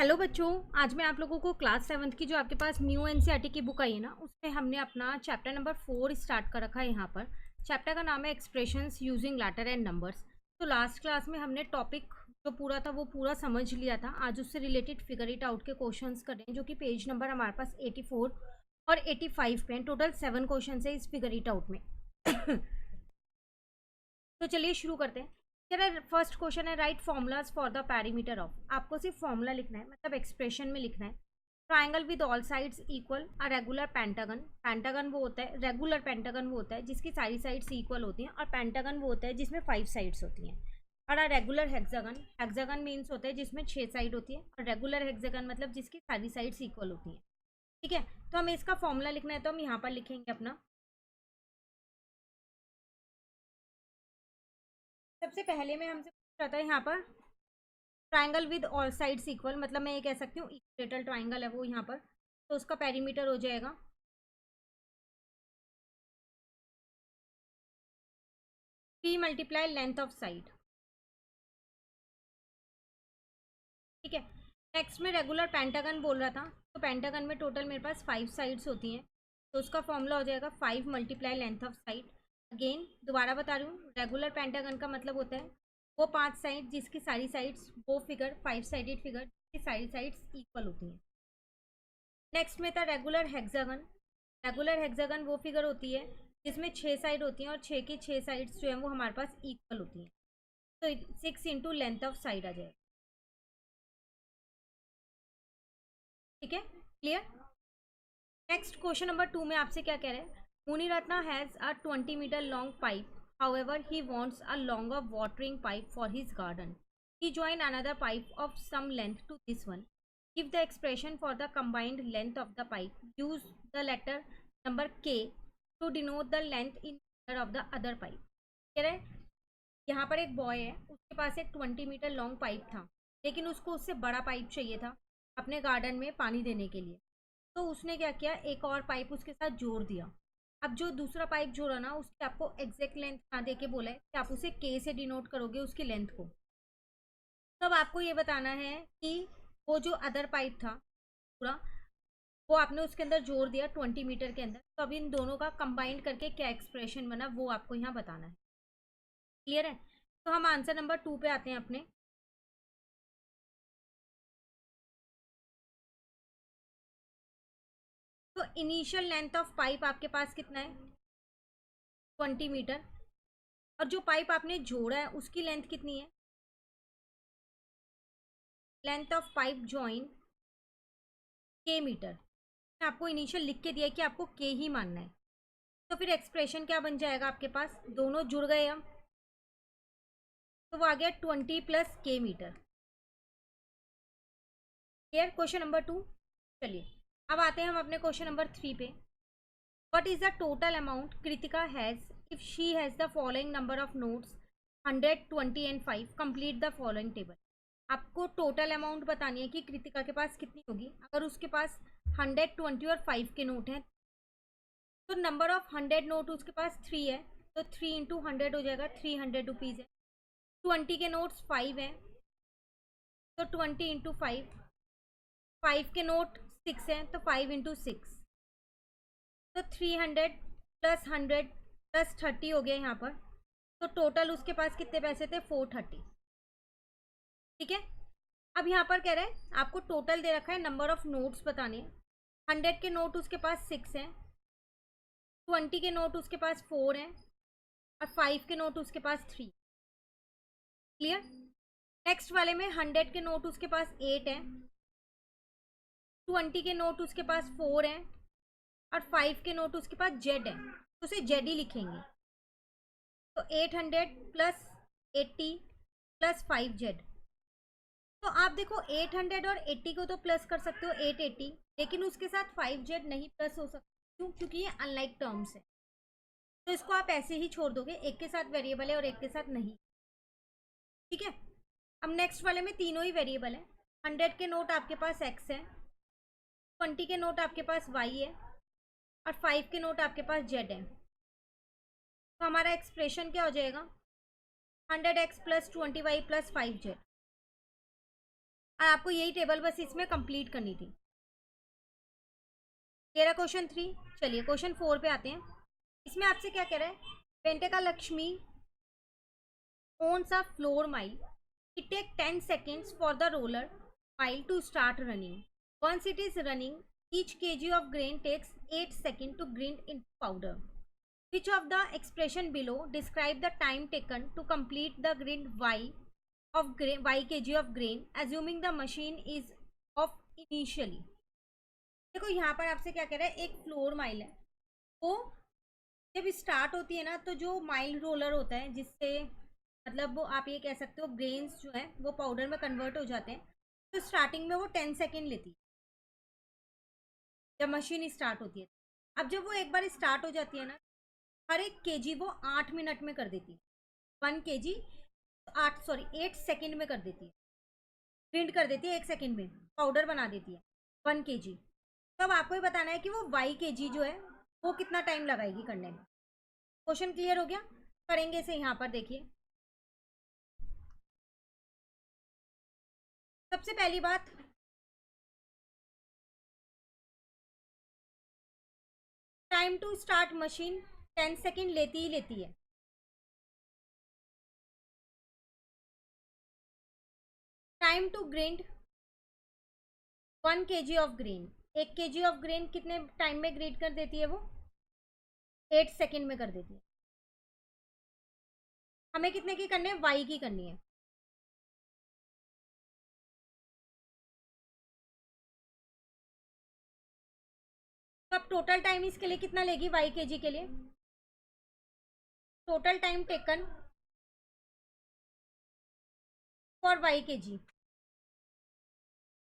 Hello बच्चों, आज मैं आप लोगों को क्लास 7th की जो आपके पास न्यू एनसीईआरटी की बुक आई है ना, उसमें हमने अपना चैप्टर नंबर 4 स्टार्ट कर रखा है। यहाँ पर चैप्टर का नाम है expressions using letter and numbers. तो लास्ट क्लास में हमने टॉपिक जो पूरा था वो पूरा समझ लिया था। आज उससे रिलेटेड फिगर इट आउट के क्वेश्चंस कर रहे हैं, जो कि पेज नंबर हमारे पास 84 और 85 पे हैं। टोटल 7 क्वेश्चन है इस फिगर इट आउट में। तो चलिए शुरू करते हैं। चलिए, फर्स्ट क्वेश्चन है right formulas for the perimeter of. आपको सिर्फ फॉर्मूला लिखना है, मतलब एक्सप्रेशन में लिखना है। Triangle with all sides equal a regular pentagon. Pentagon वो होता है, रेगुलर पेंटागन वो होता है जिसकी सारी साइड्स इक्वल होती हैं, और पेंटागन वो होता है जिसमें 5 साइड्स होती हैं। और a regular hexagon, hexagon means होता है जिसमें 6 साइड होती है, और रेगुलर हेक्सागन मतलब जिसकी सारी साइड्स इक्वल होती हैं। ठीक है, तो हमें इसका फॉर्मूला लिखना है, तो हम यहाँ पर लिखेंगे अपना। सबसे पहले में हमसे पूछ रहा था यहाँ पर triangle with all sides equal, मतलब मैं ये कह सकती हूँ इक्विलेटरल ट्राइंगल है वो यहाँ पर। तो उसका पेरीमीटर हो जाएगा P multiply length of side. ठीक है, नेक्स्ट में रेगुलर पेंटागन बोल रहा था, तो पेंटागन में टोटल मेरे पास 5 साइड्स होती हैं। तो उसका फॉर्मूला हो जाएगा 5 multiply length of side. Again दोबारा बता रही हूँ, रेगुलर पेंटागन का मतलब होता है वो 5 साइड जिसकी सारी साइड्स, वो फिगर 5 साइडेड फिगर जिसकी सारी साइड्स इक्वल होती हैं। नेक्स्ट में था रेगुलर हेक्सागन। रेगुलर हेक्सागन वो फिगर होती है जिसमें 6 साइड होती हैं, और 6 की 6 साइड्स जो है वो हमारे पास इक्वल होती हैं। तो 6 इंटू लेंथ ऑफ साइड आ जाएगा। ठीक है, क्लियर। नेक्स्ट क्वेश्चन नंबर 2 में आपसे क्या कह रहे हैं। Muniratna has a 20 metre long pipe, however he wants a longer watering pipe for his garden. He joined another pipe of some length to this one. Give the expression for the combined length of the pipe. Use the letter number K to denote the length in meter of the other pipe. कह रहे हैं यहाँ पर एक boy है, उसके पास एक 20 metre long pipe था, लेकिन उसको उससे बड़ा पाइप चाहिए था अपने गार्डन में पानी देने के लिए। तो उसने क्या किया, एक और पाइप उसके साथ जोड़ दिया। अब जो दूसरा पाइप जोड़ा ना, उसकी आपको एग्जैक्ट लेंथ ना दे के बोला है कि आप उसे के से डिनोट करोगे उसकी लेंथ को। तो अब आपको ये बताना है कि वो जो अदर पाइप था पूरा, वो आपने उसके अंदर जोड़ दिया 20 मीटर के अंदर। तो अब इन दोनों का कंबाइंड करके क्या एक्सप्रेशन बना वो आपको यहाँ बताना है। क्लियर है, तो हम आंसर नंबर 2 पे आते हैं अपने। तो इनिशियल लेंथ ऑफ पाइप आपके पास कितना है, 20 मीटर। और जो पाइप आपने जोड़ा है उसकी लेंथ कितनी है, लेंथ ऑफ पाइप जॉइन के मीटर। आपको इनिशियल लिख के दिया है कि आपको के ही मानना है। तो फिर एक्सप्रेशन क्या बन जाएगा आपके पास, दोनों जुड़ गए हम, तो वो आ गया 20 प्लस के मीटर। Clear, question number 2। चलिए अब आते हैं हम अपने क्वेश्चन नंबर 3 पे। What is the total amount Kritika has if she has the following number of notes 100, 20 and 5? Complete the following table. आपको टोटल अमाउंट बतानी है कि कृतिका के पास कितनी होगी। अगर उसके पास 100, 20 और 5 के नोट हैं, तो नंबर ऑफ 100 नोट उसके पास 3 है, तो 3 इंटू 100 हो जाएगा, 300 रुपीज़ है। 20 के नोट्स 5 हैं, तो 20 इंटू 5। 5 के नोट 6 हैं, तो 5 इंटू 6। तो 300 प्लस 100 प्लस 30 हो गया यहाँ पर। तो टोटल उसके पास कितने पैसे थे, 430। ठीक है, अब यहाँ पर कह रहे हैं आपको टोटल दे रखा है, नंबर ऑफ नोट्स बताने हैं। 100 के नोट उसके पास 6 हैं, 20 के नोट उसके पास 4 हैं, और 5 के नोट उसके पास 3। क्लियर। नेक्स्ट वाले में 100 के नोट उसके पास 8 हैं, 20 के नोट उसके पास 4 हैं, और 5 के नोट उसके पास जेड है, तो उसे जेड ही लिखेंगे। तो 800 प्लस 80 प्लस 5 जेड। तो आप देखो 800 और 80 को तो प्लस कर सकते हो 880, लेकिन उसके साथ 5 जेड नहीं प्लस हो सकता। क्यों, क्योंकि ये अनलाइक टर्म्स है। तो इसको आप ऐसे ही छोड़ दोगे, एक के साथ वेरिएबल है और एक के साथ नहीं। ठीक है, अब नेक्स्ट वाले में तीनों ही वेरिएबल है। 100 के नोट आपके पास x है, 20 के नोट आपके पास y है, और 5 के नोट आपके पास z है। तो हमारा एक्सप्रेशन क्या हो जाएगा, 100x plus 20y plus 5z। और आपको यही टेबल बस इसमें कंप्लीट करनी थी। ये रहा क्वेश्चन 3। चलिए क्वेश्चन 4 पे आते हैं। इसमें आपसे क्या कह रहा है, पेंटिका Lakshmi owns a floor mile. It takes 10 seconds for the roller mile to start running. Once it is running, each kg of grain takes 8 seconds to grind into powder. Which of the expression below describe the time taken to complete the grind y kg of grain, assuming the machine is off initially. देखो यहाँ पर आपसे क्या कह रहा है, एक floor mile है, वो जब स्टार्ट होती है ना, तो जो माइल रोलर होता है जिससे मतलब वो आप ये कह सकते हो ग्रेन्स जो है वो पाउडर में कन्वर्ट हो जाते हैं, तो स्टार्टिंग में वो 10 सेकेंड लेती है जब मशीन स्टार्ट होती है। अब जब वो एक बार स्टार्ट हो जाती है ना, हर एक केजी वो 8 मिनट में कर देती है। 1 केजी 8 सेकेंड में कर देती है, ग्रिंड कर देती है 1 सेकेंड में, पाउडर बना देती है 1 केजी। तो अब आपको ही बताना है कि वो वाई केजी जो है वो कितना टाइम लगाएगी करने में। क्वेश्चन क्लियर हो गया? करेंगे इसे यहाँ पर। देखिए सबसे पहली बात, time to start machine 10 second लेती ही लेती है। Time to grind 1 KG of grain, 1 KG of grain कितने टाइम में ग्रिंड कर देती है वो? 8 सेकेंड में कर देती है। हमें कितने की करनी है? वाई की करनी है। तो अब टोटल टाइम इसके लिए कितना लेगी वाई केजी के लिए? Total time taken for Y KG,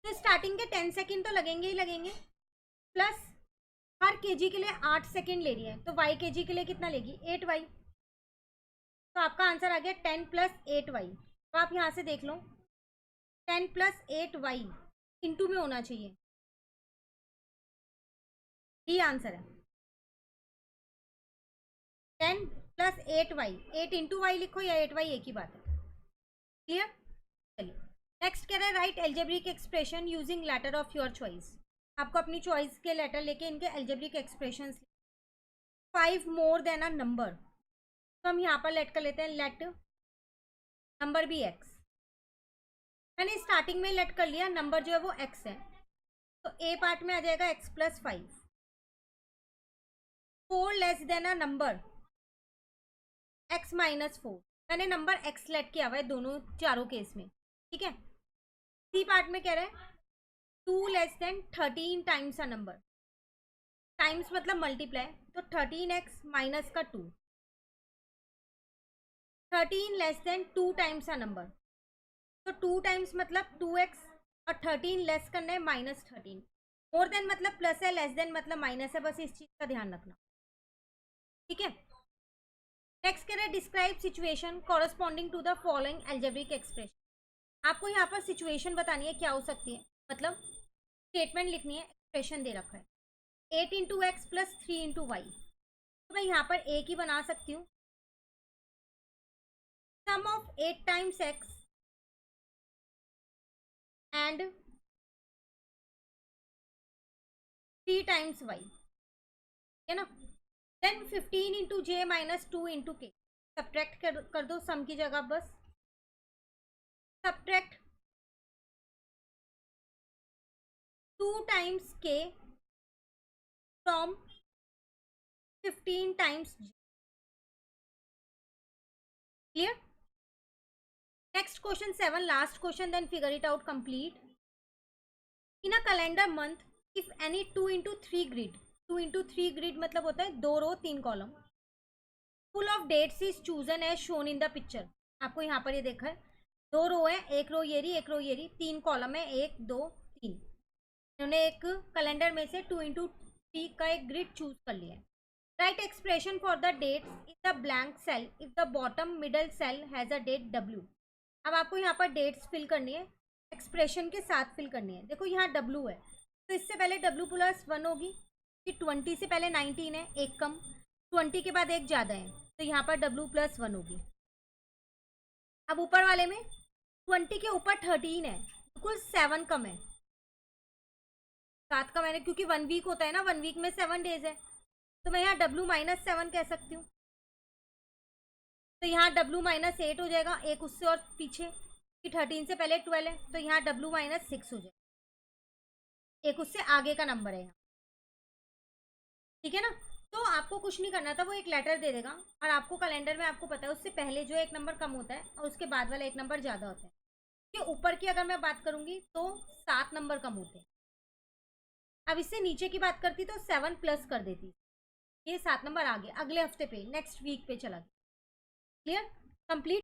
तो स्टार्टिंग के 10 सेकेंड तो लगेंगे ही लगेंगे, प्लस हर केजी के लिए 8 सेकेंड ले रही है, तो वाई केजी के लिए कितना लेगी? 8 वाई। तो आपका आंसर आ गया 10 प्लस 8 वाई। तो आप यहाँ से देख लो, 10 प्लस 8 वाई इंटू में होना चाहिए, ये आंसर है। 10 प्लस 8 वाई, 8 इंटू वाई लिखो या 8 वाई, एक ही बात है। क्लियर? चलिए नेक्स्ट कह रहा है, write algebraic expression using letter of your choice. आपको अपनी चॉइस के लेटर लेके इनके algebraic expression. 5 more than a number, तो हम यहाँ पर लेट कर लेते हैं, लेट नंबर भी एक्स। मैंने स्टार्टिंग में लेट कर लिया, नंबर जो है वो एक्स है, तो ए पार्ट में आ जाएगा x plus 5। 4 less than a number x minus 4, मैंने नंबर एक्स लेट किया हुआ है दोनों चारों केस में, ठीक है। सी पार्ट में कह रहा है 2 less than 13 times a number, times मतलब मल्टीप्लाई, तो 13x माइनस का 2। 13 लेस देन 2 टाइम्स अ नंबर, तो 2 टाइम्स मतलब 2x, और 13 लेस करना है माइनस 13। मोर देन मतलब प्लस है, लेस देन मतलब माइनस है, बस इस चीज का ध्यान रखना, ठीक है। नेक्स्ट कह रहे हैं, describe situation corresponding to the following algebraic expression. आपको यहाँ पर सिचुएशन बतानी है, क्या हो सकती है, मतलब स्टेटमेंट लिखनी है, एक्सप्रेशन दे रखा है 8 into X plus 3 into Y, तो मैं यहाँ पर एक ही बना सकती हूँ, sum of 8 times X and 3 times Y, है ना। Then 15 into J minus 2 into K, subtract कर दो सम की जगह, बस subtract 2 times K from 15 times J. Clear? Next question 7, last question, then figure it out complete. In a calendar month if any 2 into 3 grid, 2 into 3 grid मतलब होता है 2 row 3 column, full of dates is chosen as shown in the picture. आपको यहाँ पर ये देखा है, 2 रो है, एक रो ये रही, एक रो ये रही, 3 कॉलम है, 1 2 3। इन्होंने एक कैलेंडर में से 2 इंटू 3 का एक ग्रिड चूज कर लिया है। Write expression for the dates in the blank cell if the bottom middle cell has a date W. अब आपको यहाँ पर डेट्स फिल करनी है, एक्सप्रेशन के साथ फिल करनी है। देखो यहाँ डब्ल्यू है, तो इससे पहले डब्ल्यू प्लस 1 होगी, फिर 20 से पहले 19 है, एक कम, 20 के बाद एक ज़्यादा है, तो यहाँ पर डब्ल्यू प्लस 1 होगी। अब ऊपर वाले में 20 के ऊपर 13 है, बिल्कुल 7 कम है, 7 का मैंने, क्योंकि 1 वीक होता है ना, 1 वीक में 7 डेज है, तो मैं यहाँ W-7 कह सकती हूँ। तो यहाँ W-8 हो जाएगा, एक उससे और पीछे, कि 13 से पहले 12 है, तो यहाँ W-6 हो जाएगा, एक उससे आगे का नंबर है यहाँ, ठीक है ना। तो आपको कुछ नहीं करना था, वो एक लेटर दे देगा, और आपको कैलेंडर में आपको पता है उससे पहले जो एक नंबर कम होता है और उसके बाद वाला एक नंबर ज़्यादा होता है। कि ऊपर की अगर मैं बात करूंगी तो 7 नंबर कम होते हैं। अब इससे नीचे की बात करती तो 7 प्लस कर देती, ये 7 नंबर आगे अगले हफ्ते पे, नेक्स्ट वीक पे चला गया। Clear, complete.